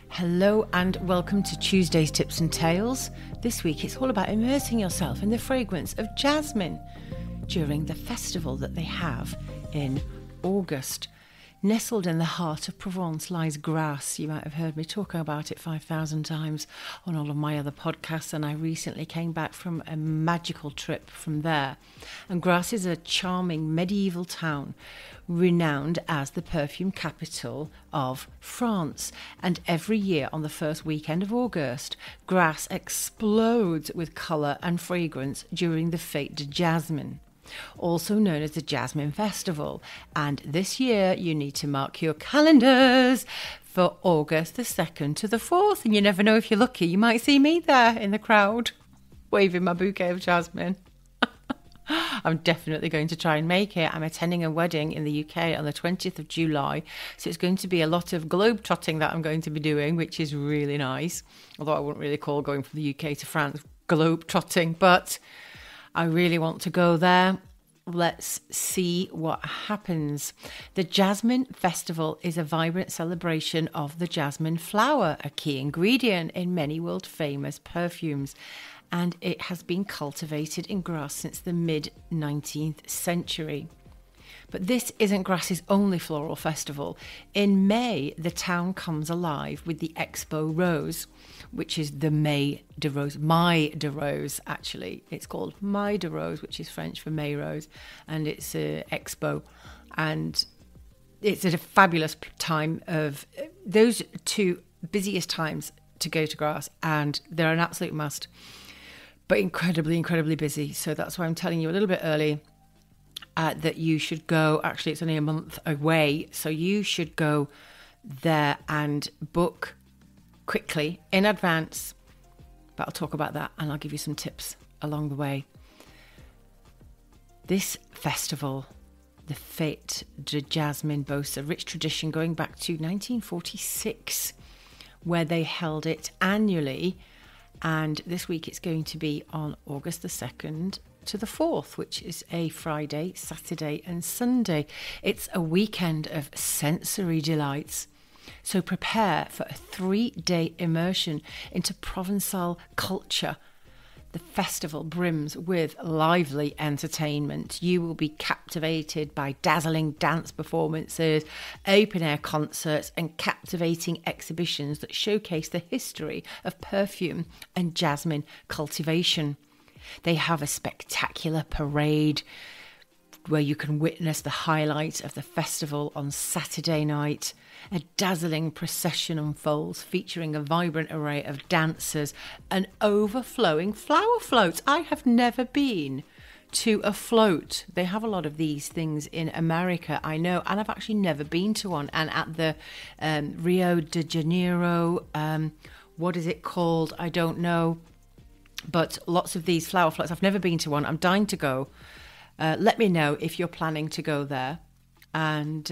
Hello and welcome to Tuesday's Tips and Tales. This week it's all about immersing yourself in the fragrance of jasmine during the festival that they have in August. Nestled in the heart of Provence lies Grasse. You might have heard me talking about it 5,000 times on all of my other podcasts, and I recently came back from a magical trip from there. And Grasse is a charming medieval town renowned as the perfume capital of France. And every year on the first weekend of August, Grasse explodes with colour and fragrance during the Fête du Jasmin, also known as the Jasmine Festival. And this year you need to mark your calendars for August the 2nd to the 4th. And you never know, if you're lucky, you might see me there in the crowd waving my bouquet of jasmine. I'm definitely going to try and make it. I'm attending a wedding in the UK on the 20th of July. So it's going to be a lot of globe-trotting that I'm going to be doing, which is really nice. Although I wouldn't really call going from the UK to France globe-trotting, but I really want to go there. Let's see what happens. The Jasmine Festival is a vibrant celebration of the jasmine flower, a key ingredient in many world-famous perfumes. And it has been cultivated in Grasse since the mid-19th century. But this isn't Grasse's only floral festival. In May, the town comes alive with the Expo Rose, which is the Mai de Rose, actually. It's called Mai de Rose, which is French for May Rose, and it's an expo. And it's at a fabulous time of those two busiest times to go to Grasse, and they're an absolute must, but incredibly, incredibly busy. So that's why I'm telling you a little bit early that you should go. Actually, it's only a month away, so you should go there and book quickly in advance. But I'll talk about that and I'll give you some tips along the way. This festival, the Fête du Jasmin, boasts a rich tradition going back to 1946, where they held it annually. And this week it's going to be on August the 2nd to the 4th, which is a Friday, Saturday and Sunday. It's a weekend of sensory delights. So prepare for a 3-day immersion into Provençal culture. The festival brims with lively entertainment. You will be captivated by dazzling dance performances, open-air concerts and captivating exhibitions that showcase the history of perfume and jasmine cultivation. They have a spectacular parade where you can witness the highlights of the festival on Saturday night. A dazzling procession unfolds featuring a vibrant array of dancers and overflowing flower floats. I have never been to a float. They have a lot of these things in America, I know, and I've actually never been to one. And at the Rio de Janeiro, what is it called? I don't know. But lots of these flower floats. I've never been to one. I'm dying to go. Let me know if you're planning to go there. And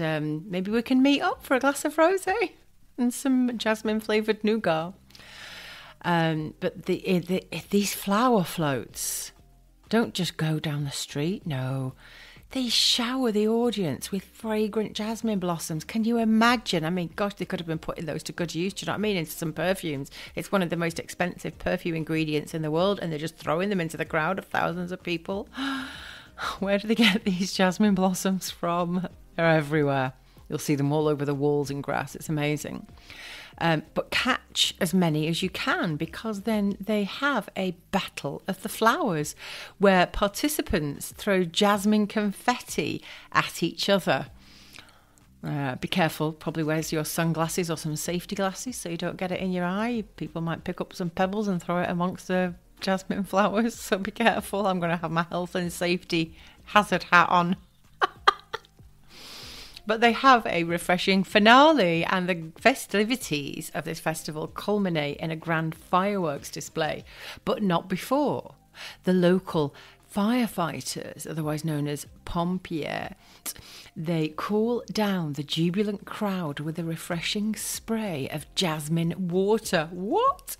maybe we can meet up for a glass of rosé and some jasmine-flavoured nougat. But these flower floats don't just go down the street, no. They shower the audience with fragrant jasmine blossoms. Can you imagine? I mean, gosh, they could have been putting those to good use, do you know what I mean, into some perfumes. It's one of the most expensive perfume ingredients in the world, and they're just throwing them into the crowd of thousands of people. Where do they get these jasmine blossoms from? They're everywhere. You'll see them all over the walls in Grasse. It's amazing. But catch as many as you can, because then they have a battle of the flowers where participants throw jasmine confetti at each other. Be careful, probably wear your sunglasses or some safety glasses so you don't get it in your eye. People might pick up some pebbles and throw it amongst the jasmine flowers, so be careful. I'm going to have my health and safety hazard hat on. But they have a refreshing finale, and the festivities of this festival culminate in a grand fireworks display, but not before. The local firefighters, otherwise known as pompiers, they cool down the jubilant crowd with a refreshing spray of jasmine water. What?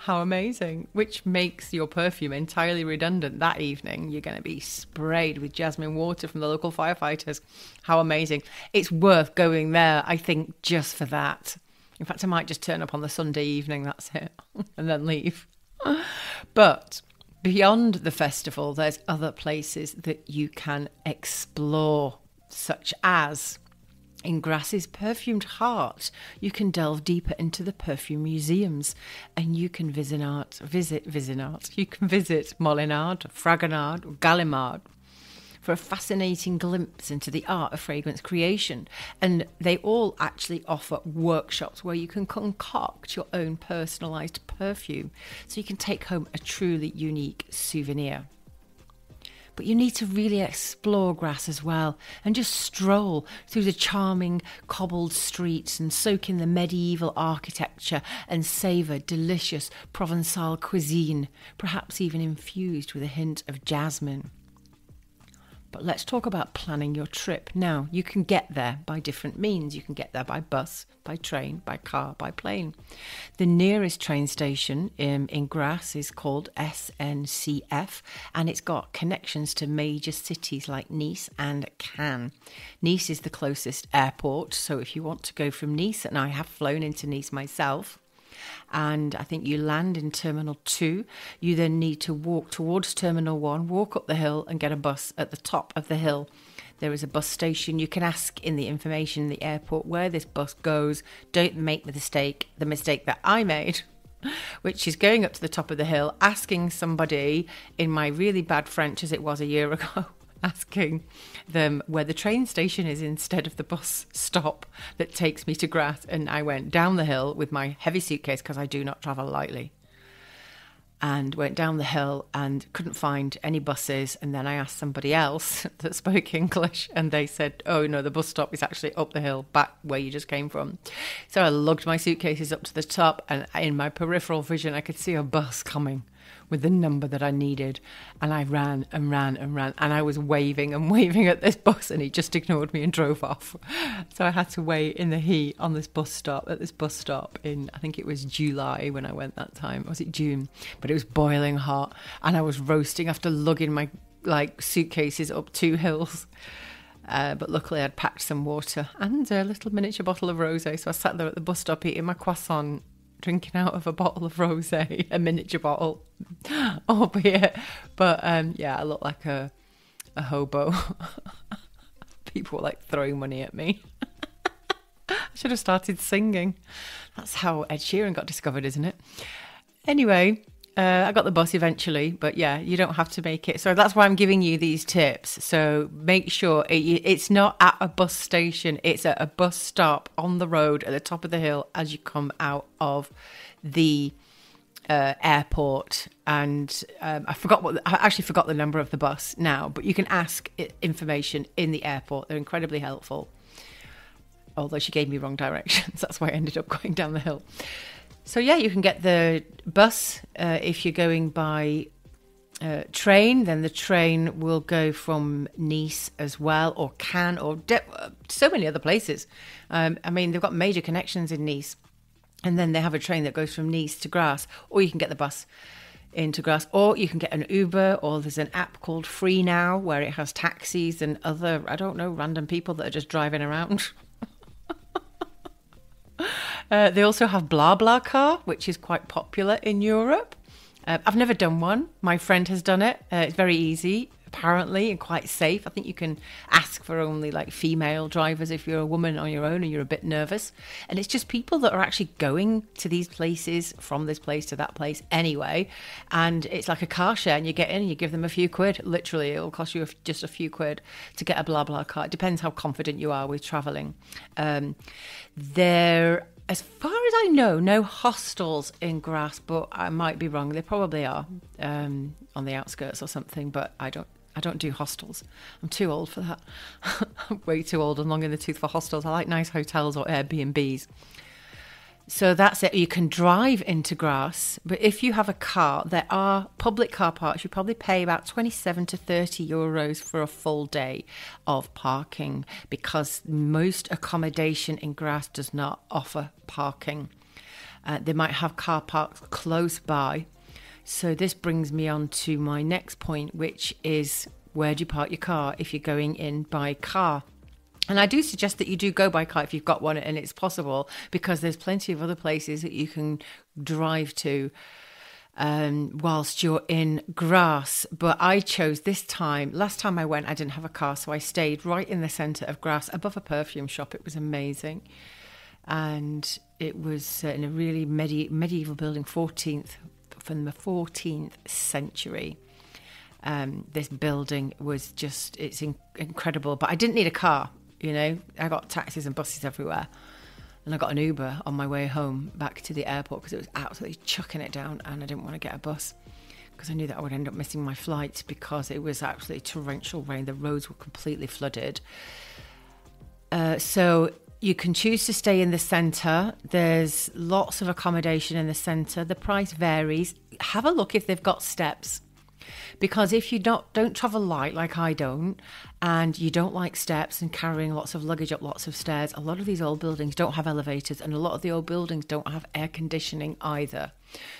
How amazing. Which makes your perfume entirely redundant that evening. You're going to be sprayed with jasmine water from the local firefighters. How amazing. It's worth going there, I think, just for that. In fact, I might just turn up on the Sunday evening, that's it, and then leave. But beyond the festival, there's other places that you can explore, such as in Grasse's perfumed heart. You can delve deeper into the perfume museums, and you can visit You can visit Molinard, Fragrant, or Gallimard for a fascinating glimpse into the art of fragrance creation. And they all actually offer workshops where you can concoct your own personalised perfume, so you can take home a truly unique souvenir. But you need to really explore Grasse as well, and just stroll through the charming cobbled streets and soak in the medieval architecture and savour delicious Provençal cuisine, perhaps even infused with a hint of jasmine. But let's talk about planning your trip. Now, you can get there by different means. You can get there by bus, by train, by car, by plane. The nearest train station in Grasse is called SNCF, and it's got connections to major cities like Nice and Cannes. Nice is the closest airport, so if you want to go from Nice, and I have flown into Nice myself, and I think you land in Terminal 2. You then need to walk towards Terminal 1, walk up the hill and get a bus at the top of the hill. There is a bus station. You can ask in the information in the airport where this bus goes. Don't make the mistake that I made, which is going up to the top of the hill, asking somebody in my really bad French, as it was a year ago, asking them where the train station is instead of the bus stop that takes me to Grasse. And I went down the hill with my heavy suitcase, because I do not travel lightly, and went down the hill and couldn't find any buses. And then I asked somebody else that spoke English, and they said, oh no, the bus stop is actually up the hill, back where you just came from. So I lugged my suitcases up to the top, and in my peripheral vision I could see a bus coming with the number that I needed, and I ran, and I was waving at this bus, and he just ignored me and drove off. So I had to wait in the heat at this bus stop in, I think it was July when I went that time. Was it June? But it was boiling hot, and I was roasting after lugging my suitcases up 2 hills. But luckily I'd packed some water and a little miniature bottle of rosé, so I sat there at the bus stop eating my croissant, drinking out of a bottle of rosé, a miniature bottle, albeit. But I look like a hobo. People were throwing money at me. I should have started singing. That's how Ed Sheeran got discovered, isn't it? Anyway, I got the bus eventually, but yeah, you don't have to make it. So that's why I'm giving you these tips. So make sure it's not at a bus station. It's at a bus stop on the road at the top of the hill as you come out of the airport. And I actually forgot the number of the bus now, but you can ask information in the airport. They're incredibly helpful. Although she gave me wrong directions. That's why I ended up going down the hill. So yeah, you can get the bus. If you're going by train, then the train will go from Nice as well, or Cannes, or so many other places. They've got major connections in Nice. And then they have a train that goes from Nice to Grasse, or you can get the bus into Grasse, or you can get an Uber, or there's an app called Free Now where it has taxis and other, random people that are just driving around. They also have BlaBlaCar, which is quite popular in Europe. I've never done one. My friend has done it. It's very easy, apparently, and quite safe. I think you can ask for only female drivers if you're a woman on your own and you're a bit nervous. And it's just people that are actually going to these places from this place to that place anyway. And it's like a car share, and you get in and you give them a few quid. Literally, it'll cost you just a few quid to get a BlaBlaCar. It depends how confident you are with travelling. As far as I know, no hostels in Grasse, but I might be wrong. There probably are on the outskirts or something, but I don't do hostels. I'm too old for that. I'm way too old and long in the tooth for hostels. I like nice hotels or Airbnbs. So that's it. You can drive into Grasse, but if you have a car, there are public car parks. You probably pay about 27 to 30 euros for a full day of parking, because most accommodation in Grasse does not offer parking. They might have car parks close by. So this brings me on to my next point, which is, where do you park your car if you're going in by car? And I do suggest that you do go by car if you've got one and it's possible, because there's plenty of other places that you can drive to whilst you're in Grasse. But I chose this time. Last time I went, I didn't have a car, so I stayed right in the centre of Grasse, above a perfume shop. It was amazing. And it was in a really medieval building, from the 14th century. This building was just, it's incredible. But I didn't need a car, you know. I got taxis and buses everywhere. And I got an Uber on my way home back to the airport because it was absolutely chucking it down, and I didn't want to get a bus because I knew that I would end up missing my flight because it was absolutely torrential rain. The roads were completely flooded. So you can choose to stay in the centre. There's lots of accommodation in the centre. The price varies. Have a look if they've got steps. Because if you don't travel light like I don't, and you don't like steps and carrying lots of luggage up lots of stairs, a lot of these old buildings don't have elevators, and a lot of the old buildings don't have air conditioning either,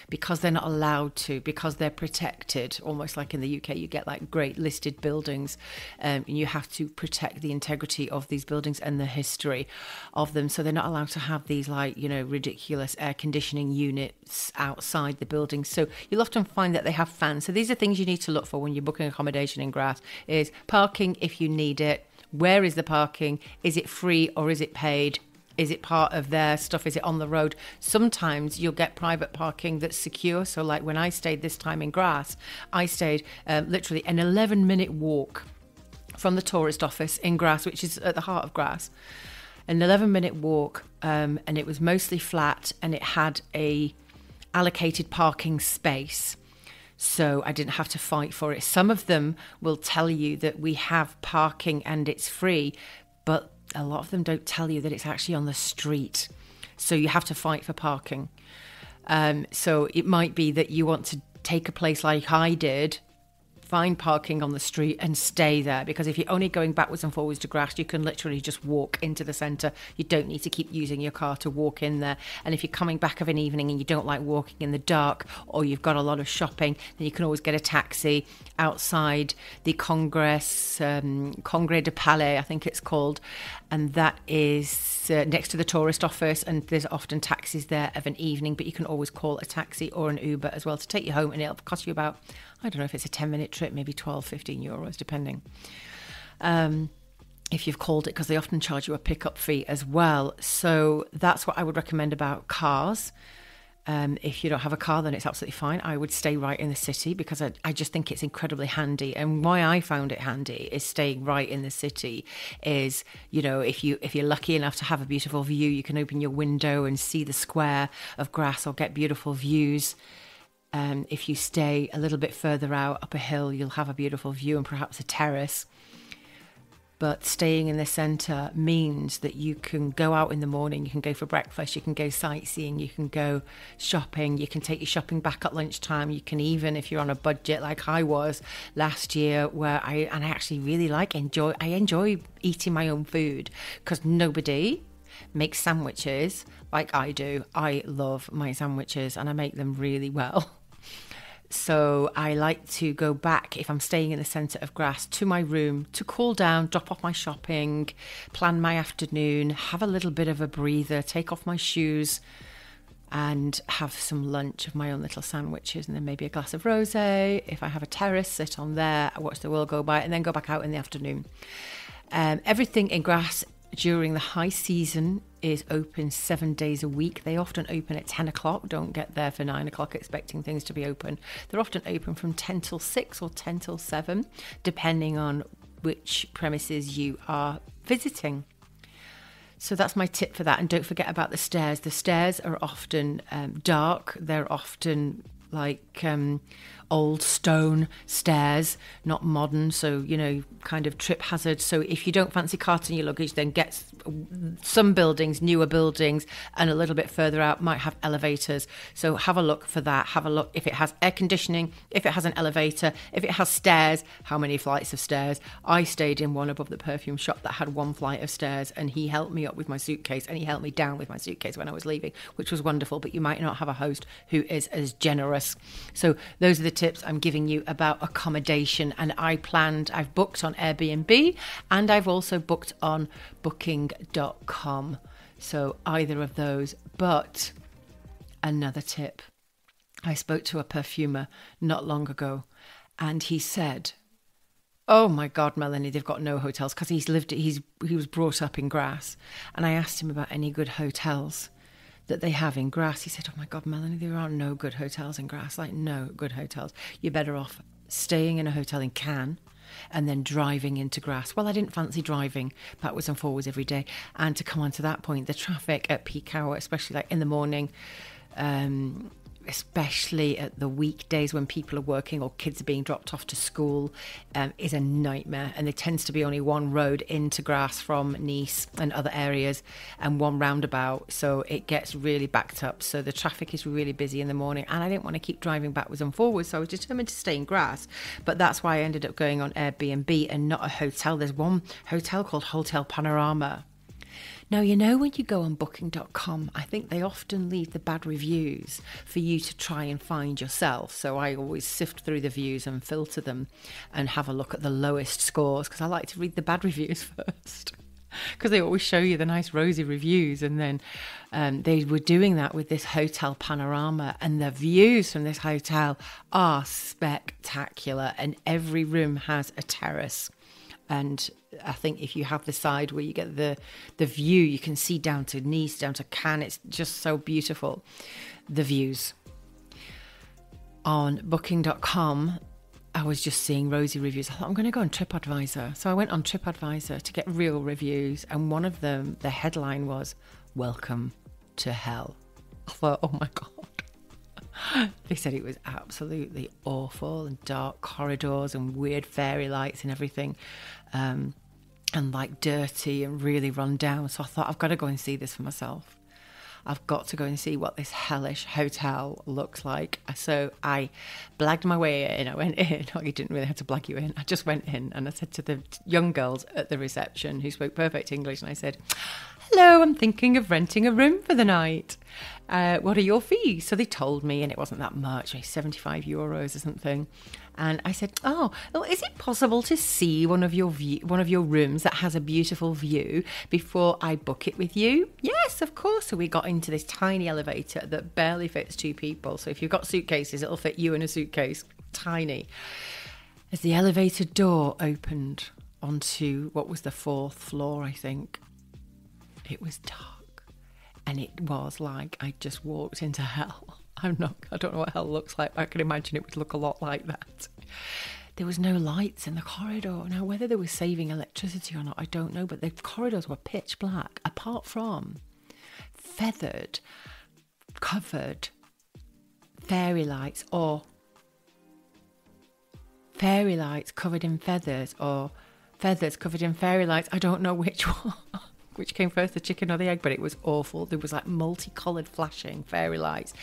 because they're not allowed to, because they're protected. Almost like in the UK, you get like great listed buildings, and you have to protect the integrity of these buildings and the history of them. So they're not allowed to have these like, you know, ridiculous air conditioning units outside the building. So you'll often find that they have fans. So these are things you need to look for when you're booking accommodation in Grasse: is parking if you need it. Where is the parking? Is it free or is it paid? Is it part of their stuff? Is it on the road? Sometimes you'll get private parking that's secure. So like when I stayed this time in Grasse, I stayed literally an 11-minute walk from the tourist office in Grasse, which is at the heart of Grasse. An 11-minute walk, and it was mostly flat, and it had a allocated parking space. So I didn't have to fight for it. Some of them will tell you that we have parking and it's free, but a lot of them don't tell you that it's actually on the street. So you have to fight for parking. So it might be that you want to take a place like I did, find parking on the street and stay there, because if you're only going backwards and forwards to Grasse, you can literally just walk into the centre. You don't need to keep using your car to walk in there. And if you're coming back of an evening and you don't like walking in the dark, or you've got a lot of shopping, then you can always get a taxi outside the Congrès de Palais, I think it's called, and that is next to the tourist office, and there's often taxis there of an evening, but you can always call a taxi or an Uber as well to take you home, and it'll cost you about, I don't know if it's a 10-minute trip, maybe 12, 15 euros, depending. If you've called it, because they often charge you a pickup fee as well. So that's what I would recommend about cars. If you don't have a car, then it's absolutely fine. I would stay right in the city, because I just think it's incredibly handy. And why I found it handy is staying right in the city is, you know, if you're lucky enough to have a beautiful view, you can open your window and see the square of Grasse or get beautiful views. If you stay a little bit further out up a hill, you'll have a beautiful view and perhaps a terrace. But staying in the centre means that you can go out in the morning, you can go for breakfast, you can go sightseeing, you can go shopping, you can take your shopping back at lunchtime. You can even, if you're on a budget like I was last year, where I actually really enjoy eating my own food, because nobody makes sandwiches like I do. I love my sandwiches and I make them really well. So I like to go back, if I'm staying in the centre of Grasse, to my room to cool down, drop off my shopping, plan my afternoon, have a little bit of a breather, take off my shoes and have some lunch of my own little sandwiches, and then maybe a glass of rosé. If I have a terrace, sit on there, watch the world go by, and then go back out in the afternoon. Everything in Grasse during the high season is open 7 days a week. They often open at 10 o'clock. Don't get there for 9 o'clock expecting things to be open. They're often open from 10 till 6 or 10 till 7, depending on which premises you are visiting. So that's my tip for that. And don't forget about the stairs. The stairs are often dark. They're often like old stone stairs, not modern, so, you know, kind of trip hazard. So if you don't fancy carting your luggage, then get some buildings, newer buildings, and a little bit further out might have elevators. So have a look for that. Have a look if it has air conditioning, if it has an elevator, if it has stairs, how many flights of stairs. I stayed in one above the perfume shop that had one flight of stairs, and he helped me up with my suitcase, and he helped me down with my suitcase when I was leaving, which was wonderful. But you might not have a host who is as generous. So those are the tips I'm giving you about accommodation. And I've booked on Airbnb and I've also booked on booking.com. So either of those. But another tip. I spoke to a perfumer not long ago and he said, oh my God, Melanie, they've got no hotels, because he was brought up in Grasse. And I asked him about any good hotels that they have in Grasse. He said, oh my God, Melanie, there are no good hotels in Grasse. Like, no good hotels. You're better off staying in a hotel in Cannes and then driving into Grasse. Well, I didn't fancy driving backwards and forwards every day. And to come on to that point, the traffic at peak hour, especially like in the morning, especially at the weekdays when people are working or kids are being dropped off to school, is a nightmare. And there tends to be only one road into Grasse from Nice and other areas and one roundabout. So it gets really backed up. So the traffic is really busy in the morning. And I didn't want to keep driving backwards and forwards. So I was determined to stay in Grasse. But that's why I ended up going on Airbnb and not a hotel. There's one hotel called Hotel Panorama. Now, you know, when you go on booking.com, I think they often leave the bad reviews for you to try and find yourself. So I always sift through the views and filter them and have a look at the lowest scores, because I like to read the bad reviews first, because they always show you the nice rosy reviews. And then they were doing that with this Hotel Panorama, and the views from this hotel are spectacular, and every room has a terrace. And I think if you have the side where you get the view, you can see down to Nice, down to Cannes. It's just so beautiful, the views. On booking.com, I was just seeing rosy reviews. I thought, I'm going to go on TripAdvisor. So I went on TripAdvisor to get real reviews. And one of them, the headline was, "Welcome to Hell." I thought, oh my God. They said it was absolutely awful, and dark corridors and weird fairy lights and everything, and like dirty and really run down. So I thought, I've got to go and see this for myself. I've got to go and see what this hellish hotel looks like. So I blagged my way in. I went in. Oh, you didn't really have to blag you in. I just went in and I said to the young girls at the reception who spoke perfect English, and I said, "Hello, I'm thinking of renting a room for the night. What are your fees?" So they told me, and it wasn't that much, like €75 or something. And I said, "Oh, well, is it possible to see one of your rooms that has a beautiful view before I book it with you?" "Yes, of course." So we got into this tiny elevator that barely fits two people. So if you've got suitcases, it'll fit you in a suitcase. Tiny. As the elevator door opened onto what was the 4th floor, I think, it was dark, and it was like I just walked into hell. I don't know what hell looks like, but I can imagine it would look a lot like that. There was no lights in the corridor. Now, whether they were saving electricity or not, I don't know, but the corridors were pitch black, apart from feathered, covered fairy lights, or fairy lights covered in feathers, or feathers covered in fairy lights. I don't know which one. Which came first, the chicken or the egg, but it was awful. There was like multicoloured flashing fairy lights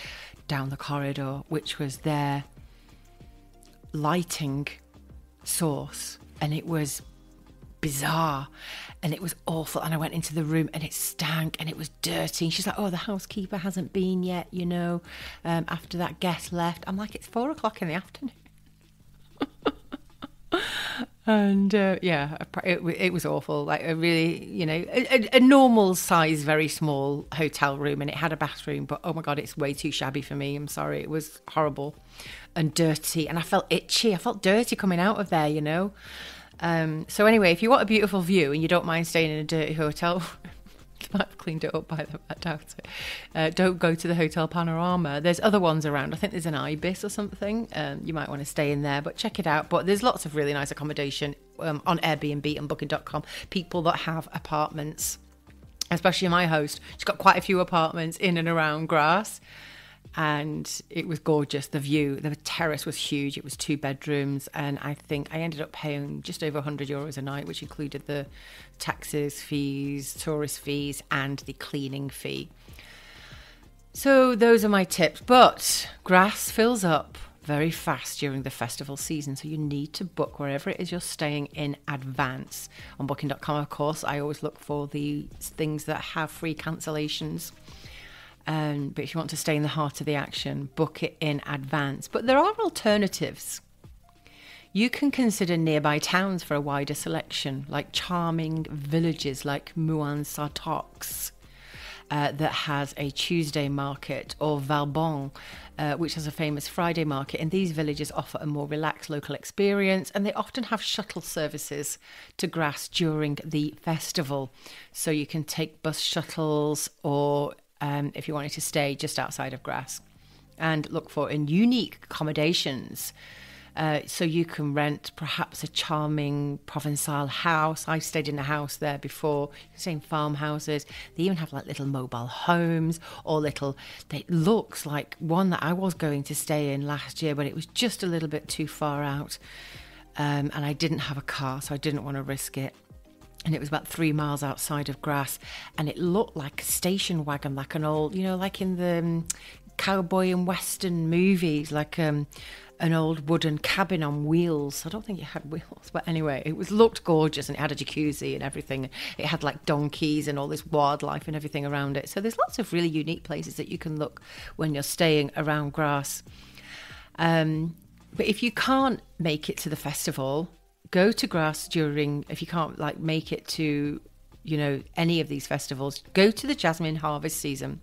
down the corridor, which was their lighting source. And it was bizarre and it was awful. And I went into the room and it stank and it was dirty. And she's like, "Oh, the housekeeper hasn't been yet, you know, after that guest left." I'm like, it's 4:00 in the afternoon. And it was awful. Like a really, you know, a normal size, very small hotel room, and it had a bathroom, but oh my God, it's way too shabby for me. I'm sorry. It was horrible and dirty, and I felt itchy. I felt dirty coming out of there, you know. So anyway, if you want a beautiful view and you don't mind staying in a dirty hotel, they might have cleaned it up by then, I doubt it. Don't go to the Hotel Panorama. There's other ones around. I think there's an Ibis or something. You might want to stay in there, but check it out. But there's lots of really nice accommodation on Airbnb and booking.com. People that have apartments, especially my host. She's got quite a few apartments in and around Grasse. And it was gorgeous. The view, the terrace was huge. It was 2 bedrooms. And I think I ended up paying just over €100 a night, which included the taxes, fees, tourist fees, and the cleaning fee. So those are my tips. But Grasse fills up very fast during the festival season. So you need to book wherever it is you're staying in advance. On booking.com, of course, I always look for the things that have free cancellations. But if you want to stay in the heart of the action, book it in advance. But there are alternatives. You can consider nearby towns for a wider selection, like charming villages like Mouan-Sartox, that has a Tuesday market, or Valbon, which has a famous Friday market. And these villages offer a more relaxed local experience, and they often have shuttle services to Grasse during the festival. So you can take bus shuttles, or if you wanted to stay just outside of Grasse, and look for unique accommodations. So you can rent perhaps a charming Provençal house. I stayed in a house there before. You can stay in farmhouses. They even have like little mobile homes, or it looks like one that I was going to stay in last year, but it was just a little bit too far out. And I didn't have a car, so I didn't want to risk it. And it was about 3 miles outside of Grasse, and it looked like a station wagon, like an old, like in the cowboy and western movies, like an old wooden cabin on wheels. I don't think it had wheels, but anyway, it looked gorgeous, and it had a jacuzzi and everything. It had like donkeys and all this wildlife and everything around it. So there's lots of really unique places that you can look when you're staying around Grasse. But if you can't make it to the festival, go to Grasse if you can't make it to, any of these festivals, go to the jasmine harvest season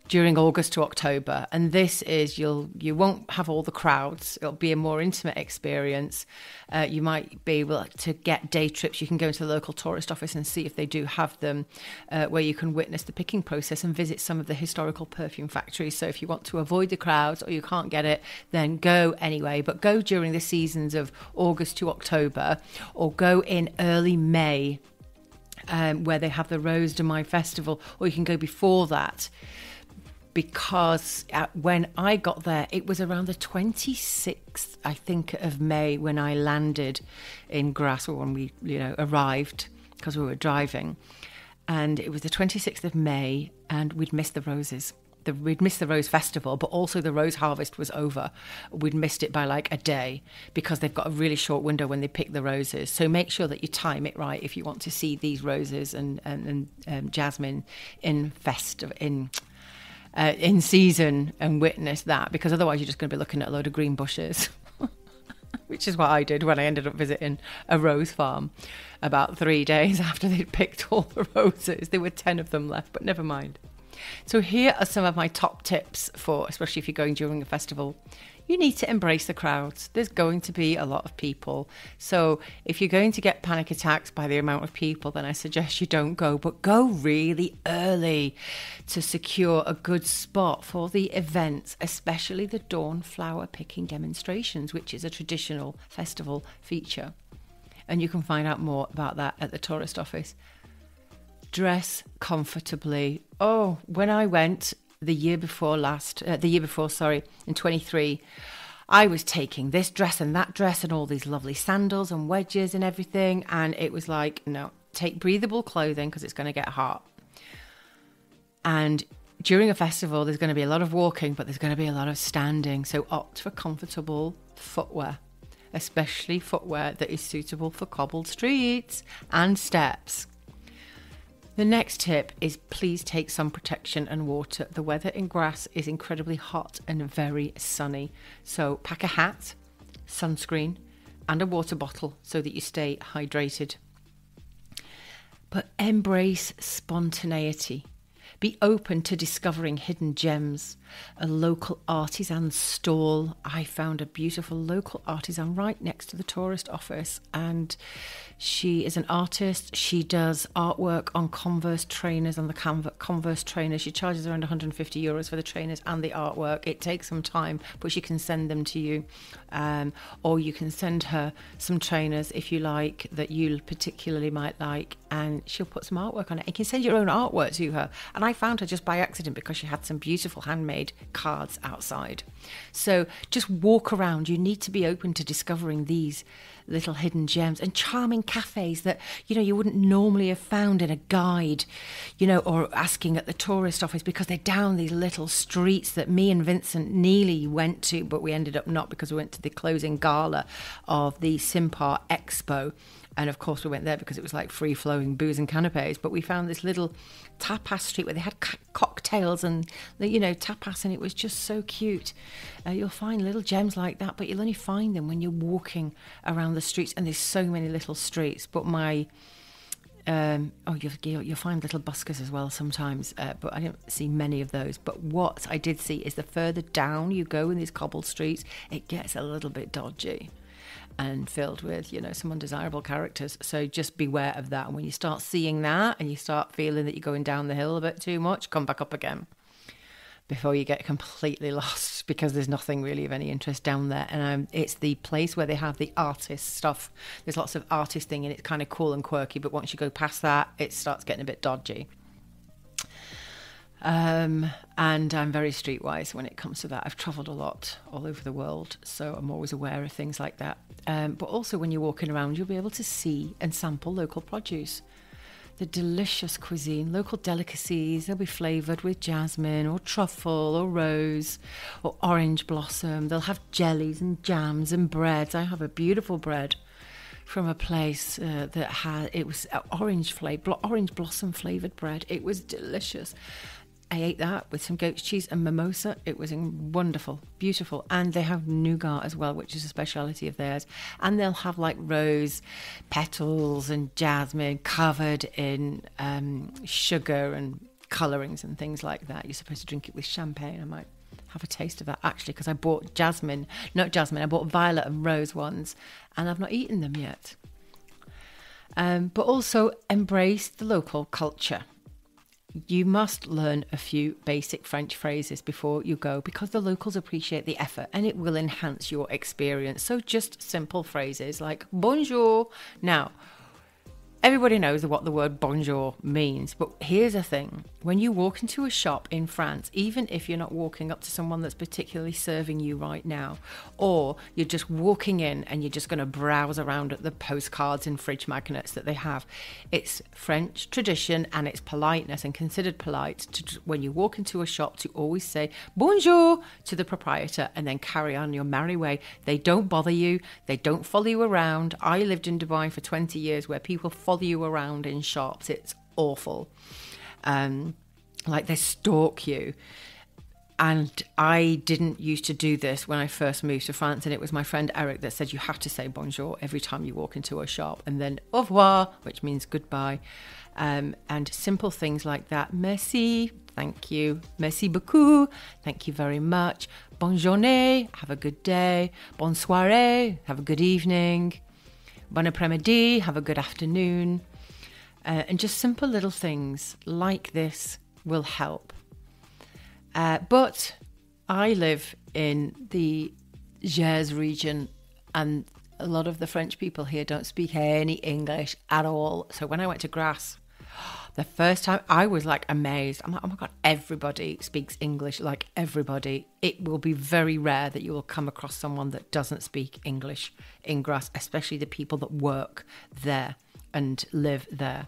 during August to October. And this is, you won't have all the crowds. It'll be a more intimate experience. You might be able to get day trips. You can go into the local tourist office and see if they do have them, where you can witness the picking process and visit some of the historical perfume factories. So if you want to avoid the crowds, or you can't get it, then go anyway. But go during the seasons of August to October, or go in early May, where they have the Rose de Mai festival, or you can go before that. Because when I got there, it was around the 26th, I think, of May when I landed in Grasse, or when we, arrived, because we were driving. And it was the 26th of May, and we'd missed the roses. We'd missed the Rose Festival, but also the rose harvest was over. We'd missed it by like a day, because they've got a really short window when they pick the roses. So make sure that you time it right if you want to see these roses and jasmine in season and witness that, because otherwise you're just going to be looking at a load of green bushes, which is what I did when I ended up visiting a rose farm about 3 days after they'd picked all the roses. There were 10 of them left, but never mind. So here are some of my top tips for, especially if you're going during a festival. You need to embrace the crowds. There's going to be a lot of people. So if you're going to get panic attacks by the amount of people, then I suggest you don't go, but go really early to secure a good spot for the events, especially the dawn flower picking demonstrations, which is a traditional festival feature. And you can find out more about that at the tourist office. Dress comfortably. Oh, when I went in 23, I was taking this dress and that dress and all these lovely sandals and wedges and everything. And it was like, no, take breathable clothing, because it's going to get hot. And during a festival, there's going to be a lot of walking, but there's going to be a lot of standing. So opt for comfortable footwear, especially footwear that is suitable for cobbled streets and steps. The next tip is, please take sun protection and water. The weather in Grasse is incredibly hot and very sunny. So pack a hat, sunscreen, and a water bottle so that you stay hydrated. But embrace spontaneity. Be open to discovering hidden gems. A local artisan stall. I found a beautiful local artisan right next to the tourist office, and she is an artist. She does artwork on Converse trainers, on the Converse trainers. She charges around €150 for the trainers and the artwork. It takes some time, but she can send them to you. Or you can send her some trainers, if you like, that you particularly might like, and she'll put some artwork on it. You can send your own artwork to her. And I found her just by accident because she had some beautiful handmade cards outside. So just walk around. You need to be open to discovering these little hidden gems and charming cafes that, you wouldn't normally have found in a guide, or asking at the tourist office, because they're down these little streets that me and Vincent nearly went to, but we ended up not, because we went to the closing gala of the Simpar Expo. And of course we went there because it was like free-flowing booze and canapes, but we found this little tapas street where they had cocktails and, tapas, and it was just so cute. You'll find little gems like that, but you'll only find them when you're walking around the streets, and there's so many little streets. But you'll find little buskers as well sometimes, but I don't see many of those. But what I did see is the further down you go in these cobbled streets, it gets a little bit dodgy and filled with, some undesirable characters. So just beware of that. And when you start seeing that and you start feeling that you're going down the hill a bit too much, come back up again before you get completely lost, because there's nothing really of any interest down there. And it's the place where they have the artist stuff. There's lots of artist thing, and it's kind of cool and quirky, but once you go past that, it starts getting a bit dodgy. And I'm very streetwise when it comes to that. I've travelled a lot all over the world, so I'm always aware of things like that. But also when you're walking around, you'll be able to see and sample local produce. The delicious cuisine, local delicacies, they'll be flavoured with jasmine or truffle or rose or orange blossom. They'll have jellies and jams and breads. I have a beautiful bread from a place it was orange blossom flavoured bread. It was delicious. I ate that with some goat's cheese and mimosa. It was wonderful, beautiful. And they have nougat as well, which is a speciality of theirs. And they'll have like rose petals and jasmine covered in sugar and colourings and things like that. You're supposed to drink it with champagne. I might have a taste of that actually, because I bought I bought violet and rose ones, and I've not eaten them yet. But also embrace the local culture. You must learn a few basic French phrases before you go, because the locals appreciate the effort and it will enhance your experience. So just simple phrases like bonjour. Now, everybody knows what the word bonjour means, but here's the thing. When you walk into a shop in France, even if you're not walking up to someone that's particularly serving you right now, or you're just walking in and you're just going to browse around at the postcards and fridge magnets that they have, it's French tradition and it's politeness and considered polite when you walk into a shop to always say bonjour to the proprietor and then carry on your merry way. They don't bother you. They don't follow you around. I lived in Dubai for 20 years where people follow you around in shops. It's awful. Like they stalk you. And I didn't used to do this when I first moved to France, and it was my friend Eric that said you have to say bonjour every time you walk into a shop, and then au revoir, which means goodbye, and simple things like that. Merci, thank you. Merci beaucoup, thank you very much. Bonne journée, have a good day. Bonne soirée, have a good evening. Bon après-midi, have a good afternoon. And just simple little things like this will help. But I live in the Gers region, and a lot of the French people here don't speak any English at all. So when I went to Grasse, the first time I was like amazed. I'm like, oh my God, everybody speaks English, like everybody. It will be very rare that you will come across someone that doesn't speak English in Grasse, especially the people that work there and live there,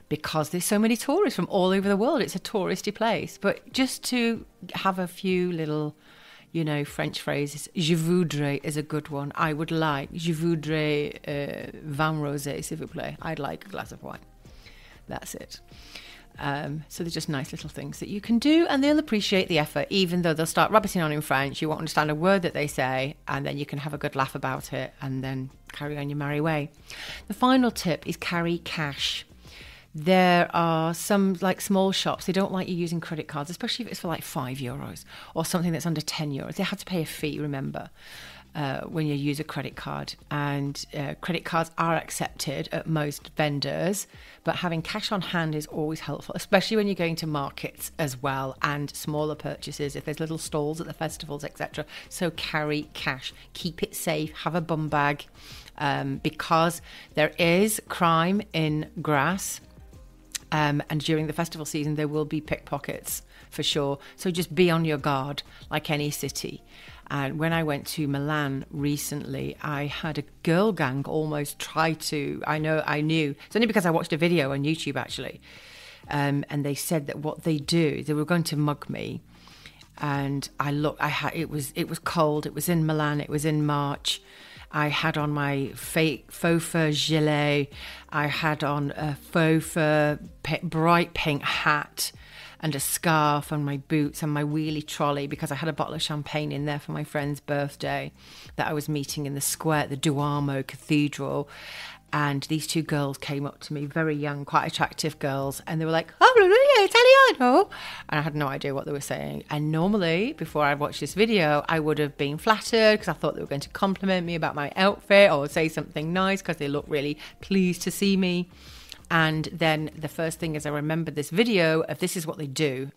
because there's so many tourists from all over the world. It's a touristy place. But just to have a few little, French phrases. Je voudrais is a good one. I would like. Je voudrais vin rosé, s'il vous plaît. I'd like a glass of wine. That's it. So they're just nice little things that you can do, and they'll appreciate the effort, even though they'll start rabbiting on in French. You won't understand a word that they say, and then you can have a good laugh about it and then carry on your merry way. The final tip is carry cash. There are some small shops, they don't like you using credit cards, especially if it's for like €5 or something that's under €10. They have to pay a fee, remember, when you use a credit card. And credit cards are accepted at most vendors, but having cash on hand is always helpful, especially when you're going to markets as well and smaller purchases, if there's little stalls at the festivals, etc. So carry cash, keep it safe, have a bum bag, because there is crime in Grasse. And during the festival season, there will be pickpockets for sure. So just be on your guard, like any city. And when I went to Milan recently, I had a girl gang almost try to, I knew. It's only because I watched a video on YouTube, actually. And they said that what they do, they were going to mug me. And it was cold. It was in Milan. It was in March. I had on my fake faux fur gilet. I had on a faux fur bright pink hat and a scarf and my boots and my wheelie trolley, because I had a bottle of champagne in there for my friend's birthday that I was meeting in the square at the Duomo Cathedral. And these two girls came up to me, very young, quite attractive girls, and they were like, "Oh, Italiano!" And I had no idea what they were saying. And normally, before I watched this video, I would have been flattered because I thought they were going to compliment me about my outfit or say something nice because they looked really pleased to see me. And then the first thing is I remembered this video of this is what they do.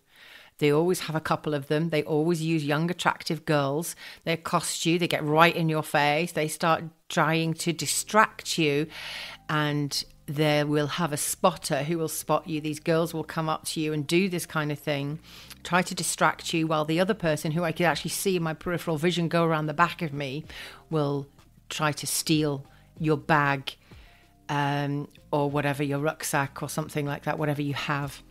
They always have a couple of them. They always use young, attractive girls. They accost you. They get right in your face. They start trying to distract you. And they will have a spotter who will spot you. These girls will come up to you and do this kind of thing, try to distract you, while the other person, who I could actually see in my peripheral vision go around the back of me, will try to steal your bag or whatever, your rucksack or something like that, whatever you have.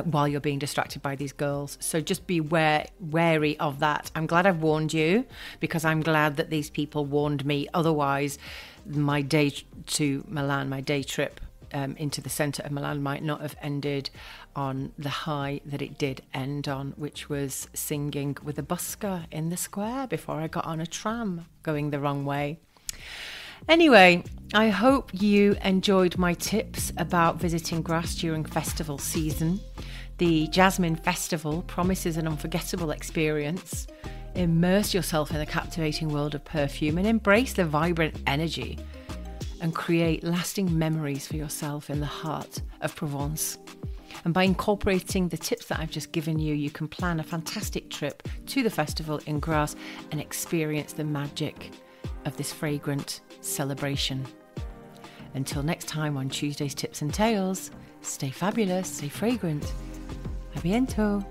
While you're being distracted by these girls. So just be wary of that. I'm glad I've warned you, because I'm glad that these people warned me. Otherwise, my day to Milan, my day trip into the centre of Milan might not have ended on the high that it did end on, which was singing with a busker in the square before I got on a tram going the wrong way. Anyway, I hope you enjoyed my tips about visiting Grasse during festival season. The Jasmine Festival promises an unforgettable experience. Immerse yourself in the captivating world of perfume and embrace the vibrant energy and create lasting memories for yourself in the heart of Provence. And by incorporating the tips that I've just given you, you can plan a fantastic trip to the festival in Grasse and experience the magic of this fragrant celebration. Until next time on Tuesday's Tips and Tales, stay fabulous, stay fragrant. A bientôt.